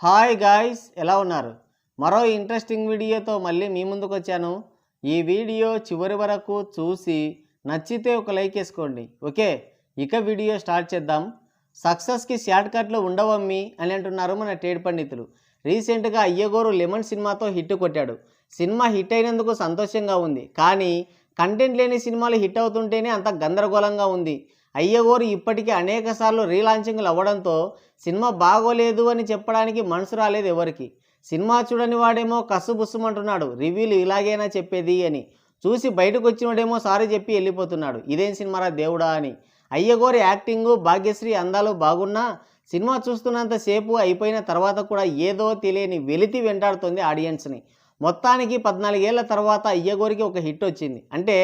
Hi guys, ఎలా ఉన్నారు? మరో ఇంట్రెస్టింగ్ వీడియోతో మళ్ళీ మీ ముందుకు వచ్చాను. ఈ వీడియో చివరి వరకు చూసి నచ్చితే ఒక లైక్ వేసుకోండి. ఓకే, ఇక వీడియో స్టార్ట్ చేద్దాం. సక్సెస్కి షార్ట్ కట్లు ఉండవమ్మి అని అంటున్నారు మన ట్రేడ్ పండితులు. రీసెంట్గా అయ్యగోరు లెమన్ సినిమాతో హిట్ కొట్టాడు. సినిమా హిట్ అయినందుకు సంతోషంగా ఉంది, కానీ కంటెంట్ లేని సినిమాలు హిట్ అవుతుంటేనే అంత గందరగోళంగా ఉంది. అయ్యగోరు ఇప్పటికీ అనేక సార్లు రీలాంచింగ్లు అవ్వడంతో సినిమా బాగోలేదు అని చెప్పడానికి మనసు రాలేదు ఎవరికి. సినిమా చూడని వాడేమో కసుబుస్సుమంటున్నాడు, రివ్యూలు ఇలాగైనా చెప్పేది అని. చూసి బయటకు వచ్చినోడేమో సారీ చెప్పి వెళ్ళిపోతున్నాడు, ఇదేం సినిమారా దేవుడా అని. అయ్యగోరి యాక్టింగు, భాగ్యశ్రీ అందాలు బాగున్నా సినిమా చూస్తున్నంతసేపు అయిపోయిన తర్వాత కూడా ఏదో తెలియని వెలితి వెంటాడుతుంది ఆడియన్స్ని. మొత్తానికి 14 ఏళ్ల తర్వాత అయ్యగోరికి ఒక హిట్ వచ్చింది అంటే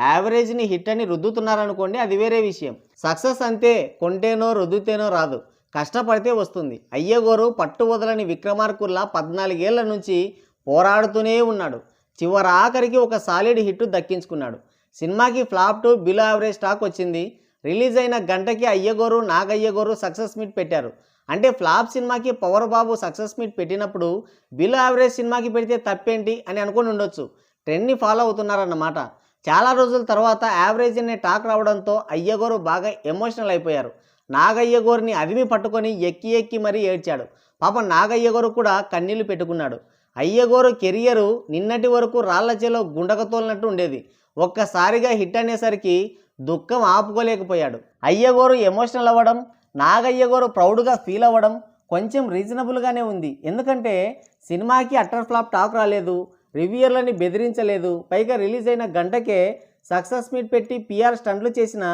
యావరేజ్ని హిట్ అని రుద్దుతున్నారనుకోండి, అది వేరే విషయం. సక్సెస్ అంతే, కొంటేనో రుద్దుతేనో రాదు, కష్టపడితే వస్తుంది. అయ్యగోరు పట్టు వదలని విక్రమార్కుల్లా 14 ఏళ్ల నుంచి పోరాడుతూనే ఉన్నాడు. చివరాఖరికి ఒక సాలిడ్ హిట్ దక్కించుకున్నాడు. సినిమాకి flop to below average talk వచ్చింది. రిలీజ్ అయిన గంటకి అయ్యగోరు, నాగయ్యగోరు సక్సెస్ మీట్ పెట్టారు. అంటే ఫ్లాప్ సినిమాకి పవర్ బాబు సక్సెస్ మీట్ పెట్టినప్పుడు బిలో యావరేజ్ సినిమాకి పెడితే తప్పేంటి అని అనుకుని ఉండొచ్చు. ట్రెండ్ని ఫాలో అవుతున్నారన్నమాట. చాలా రోజుల తర్వాత యావరేజ్ అనే టాక్ రావడంతో అయ్యగోరు బాగా ఎమోషనల్ అయిపోయారు. నాగయ్యగోరుని అదిమి పట్టుకొని ఎక్కి ఎక్కి మరీ ఏడ్చాడు. పాపం నాగయ్యగోరు కూడా కన్నీళ్లు పెట్టుకున్నాడు. అయ్యగోరు కెరియరు నిన్నటి వరకు రాళ్ల చేలో గుండకతోలినట్టు ఉండేది. ఒక్కసారిగా హిట్ అనేసరికి దుఃఖం ఆపుకోలేకపోయాడు. అయ్యగోరు ఎమోషనల్ అవ్వడం, నాగయ్యగోరు ప్రౌడ్గా ఫీల్ అవ్వడం కొంచెం రీజనబుల్గానే ఉంది. ఎందుకంటే సినిమాకి అట్టర్ ఫ్లాప్ టాక్ రాలేదు, రివ్యూయర్లని బెదిరించలేదు, పైగా రిలీజ్ అయిన గంటకే సక్సెస్ మీట్ పెట్టి పిఆర్ స్టంట్లు చేసిన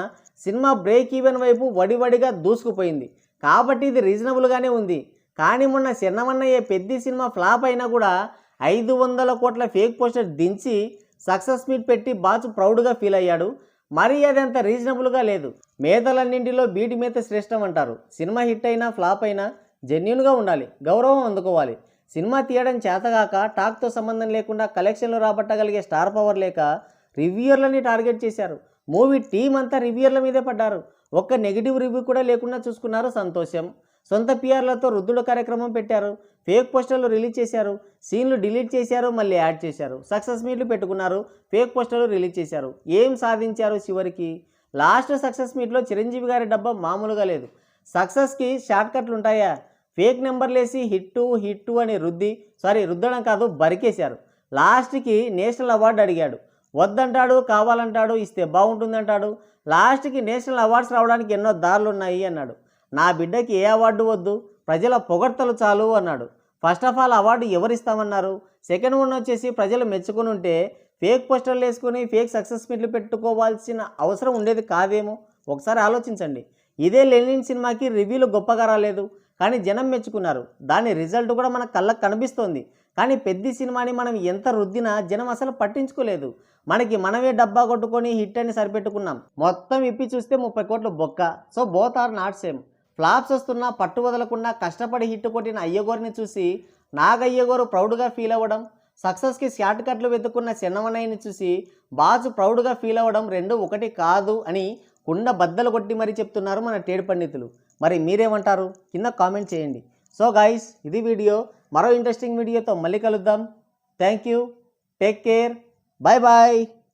సినిమా బ్రేక్ ఈవెన్ వైపు వడివడిగా దూసుకుపోయింది. కాబట్టి ఇది రీజనబుల్గానే ఉంది. కానీ మొన్న చిన్నమన్నయ్య పెద్ద సినిమా ఫ్లాప్ అయినా కూడా 500 కోట్ల ఫేక్ పోస్టర్ దించి సక్సెస్ మీట్ పెట్టి బాచు ప్రౌడ్గా ఫీల్ అయ్యాడు. మరి అది అంత రీజనబుల్గా లేదు. మేతలన్నింటిలో బీటి మేత శ్రేష్టం అంటారు. సినిమా హిట్ అయినా ఫ్లాప్ అయినా జెన్యూన్గా ఉండాలి, గౌరవం అందుకోవాలి. సినిమా తీయడం చేతగాక టాక్తో సంబంధం లేకుండా కలెక్షన్లు రాబట్టగలిగే స్టార్ పవర్ లేక రివ్యూయర్లని టార్గెట్ చేశారు. మూవీ టీం అంతా రివ్యూయర్ల మీదే పడ్డారు. ఒక్క నెగిటివ్ రివ్యూ కూడా లేకుండా చూసుకున్నారు, సంతోషం. సొంత పిఆర్లతో రుద్దుడు కార్యక్రమం పెట్టారు, ఫేక్ పోస్టర్లు రిలీజ్ చేశారు, సీన్లు డిలీట్ చేశారు, మళ్ళీ యాడ్ చేశారు, సక్సెస్ మీట్లు పెట్టుకున్నారు, ఫేక్ పోస్టర్లు రిలీజ్ చేశారు. ఏం సాధించారు చివరికి? లాస్ట్ సక్సెస్ మీట్లో చిరంజీవి గారి డబ్బా మామూలుగా లేదు. సక్సెస్కి షార్ట్ కట్లు ఉంటాయా? ఫేక్ నెంబర్లేసి హిట్టు అని రుద్దడం కాదు, బరికేశారు. లాస్ట్కి నేషనల్ అవార్డు అడిగాడు, వద్దంటాడు, కావాలంటాడు, ఇస్తే బాగుంటుందంటాడు. లాస్ట్కి నేషనల్ అవార్డ్స్ రావడానికి ఎన్నో దారులు ఉన్నాయి అన్నాడు. నా బిడ్డకి ఏ అవార్డు వద్దు, ప్రజల పొగడ్తలు చాలు అన్నాడు. ఫస్ట్ ఆఫ్ ఆల్ అవార్డు ఎవరిస్తామన్నారు? సెకండ్ వన్ వచ్చేసి ప్రజలు మెచ్చుకుని ఉంటే ఫేక్ పోస్టర్లు వేసుకుని ఫేక్ సక్సెస్ మీట్లు పెట్టుకోవాల్సిన అవసరం ఉండేది కాదేమో. ఒకసారి ఆలోచించండి. ఇదే లెనిన్ సినిమాకి రివ్యూలు గొప్పగా రాలేదు, కానీ జనం మెచ్చుకున్నారు. దాని రిజల్ట్ కూడా మన కళ్ళకు కనిపిస్తోంది. కానీ పెద్ద సినిమాని మనం ఎంత రుద్దినా జనం అసలు పట్టించుకోలేదు. మనమే డబ్బా కొట్టుకొని హిట్ అని సరిపెట్టుకున్నాం. మొత్తం ఇప్పి చూస్తే 30 కోట్లు బొక్క. So both are not same. Flops వస్తున్నా పట్టు వదలకుండా కష్టపడి హిట్ కొట్టిన అయ్యగోరిని చూసి నాగయ్యగోరు ప్రౌడ్గా ఫీల్ అవ్వడం, సక్సెస్కి షార్ట్ కట్లు వెతుక్కున్న చిన్నమన్నయ్యని చూసి బాజు ప్రౌడ్గా ఫీల్ అవ్వడం రెండు ఒకటి కాదు అని కుండ బద్దలు కొట్టి మరీ చెప్తున్నారు మన ట్రేడ్ పండితులు. మరి మీరేమంటారు? కింద కామెంట్ చేయండి. సో గాయ్స్, ఇది వీడియో. మరో ఇంట్రెస్టింగ్ వీడియోతో మళ్ళీ కలుద్దాం. Thank you, take care, bye bye.